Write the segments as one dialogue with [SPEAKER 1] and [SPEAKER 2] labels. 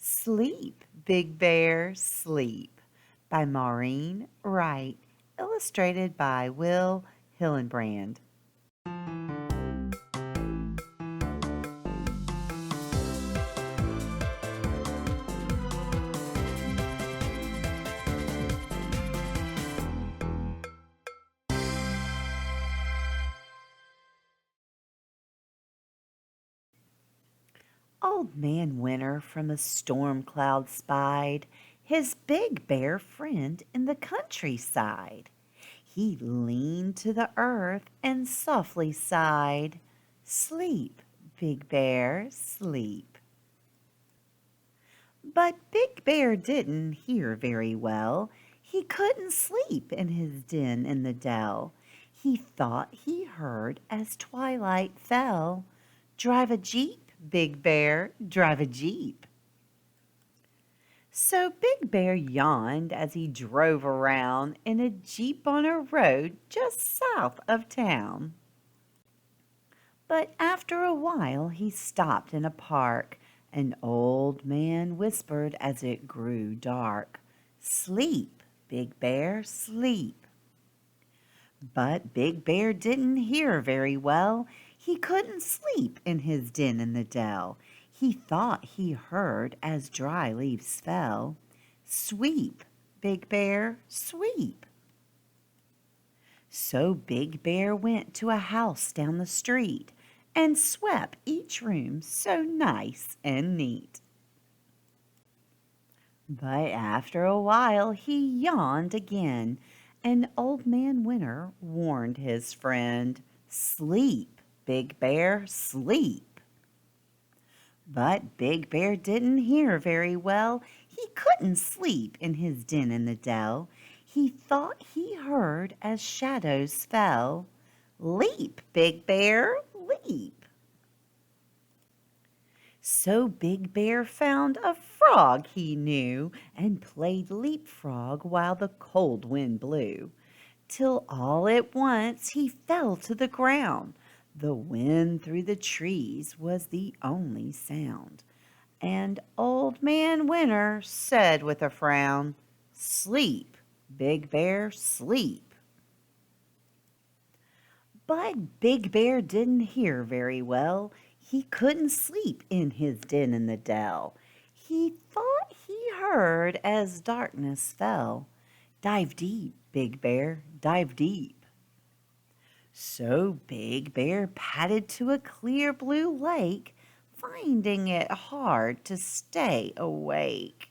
[SPEAKER 1] Sleep, Big Bear, Sleep by Maureen Wright, illustrated by Will Hillenbrand. Old Man Winter from a storm cloud spied his big bear friend in the countryside. He leaned to the earth and softly sighed, "Sleep, Big Bear, sleep." But Big Bear didn't hear very well. He couldn't sleep in his den in the dell. He thought he heard as twilight fell, "Drive a jeep, Big Bear, drive a jeep." So Big Bear yawned as he drove around in a jeep on a road just south of town. But after a while he stopped in a park. An old man whispered as it grew dark, "Sleep, Big Bear, sleep." But Big Bear didn't hear very well. He couldn't sleep in his den in the dell. He thought he heard as dry leaves fell, "Sweep, Big Bear, sweep." So Big Bear went to a house down the street and swept each room so nice and neat. But after a while he yawned again, and Old Man Winter warned his friend, "Sleep, Big Bear, sleep." But Big Bear didn't hear very well. He couldn't sleep in his den in the dell. He thought he heard as shadows fell, "Leap, Big Bear, leap." So Big Bear found a frog he knew and played leapfrog while the cold wind blew, till all at once he fell to the ground. The wind through the trees was the only sound, and Old Man Winter said with a frown, "Sleep, Big Bear, sleep." But Big Bear didn't hear very well. He couldn't sleep in his den in the dell. He thought he heard as darkness fell, "Dive deep, Big Bear, dive deep." So Big Bear padded to a clear blue lake, finding it hard to stay awake.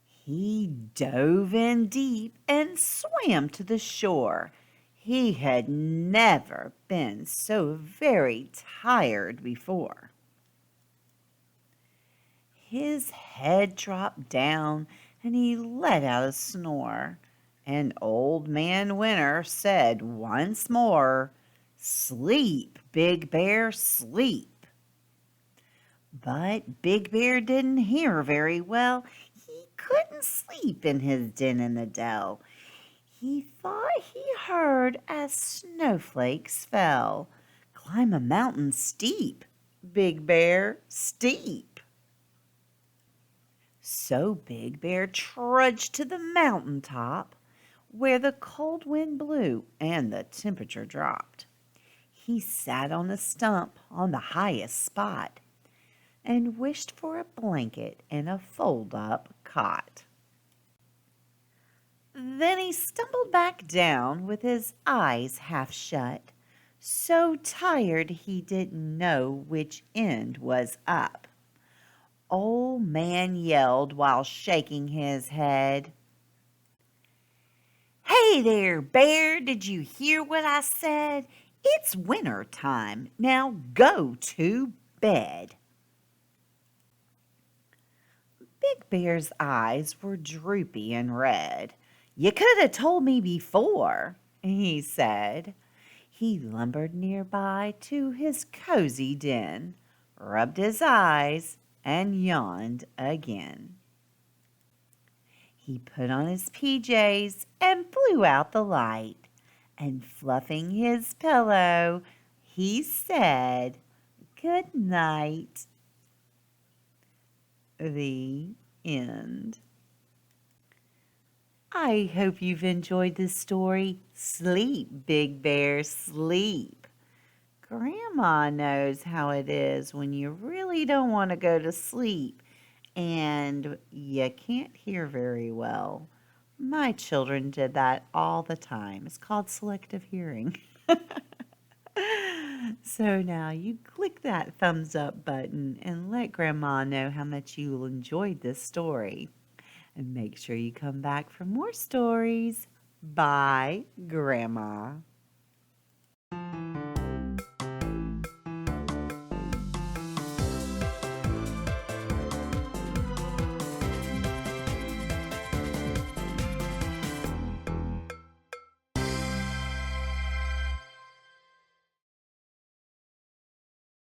[SPEAKER 1] He dove in deep and swam to the shore. He had never been so very tired before. His head dropped down and he let out a snore. And Old Man Winter said once more, "Sleep, Big Bear, sleep." But Big Bear didn't hear very well. He couldn't sleep in his den in the dell. He thought he heard as snowflakes fell, "Climb a mountain steep, Big Bear, steep." So Big Bear trudged to the mountain top, where the cold wind blew and the temperature dropped. He sat on a stump on the highest spot and wished for a blanket and a fold-up cot. Then he stumbled back down with his eyes half shut, so tired he didn't know which end was up. Old Man yelled while shaking his head, "Hey there, Bear, did you hear what I said? It's winter time. Now go to bed." Big Bear's eyes were droopy and red. "You could have told me before," he said. He lumbered nearby to his cozy den, rubbed his eyes, and yawned again. He put on his PJs and blew out the light, and fluffing his pillow, he said, "Good night." The end. I hope you've enjoyed this story. Sleep, Big Bear, sleep. Grandma knows how it is when you really don't want to go to sleep and you can't hear very well. My children did that all the time. It's called selective hearing. So now you click that thumbs up button and let Grandma know how much you enjoyed this story. And make sure you come back for more stories. Bye, Grandma.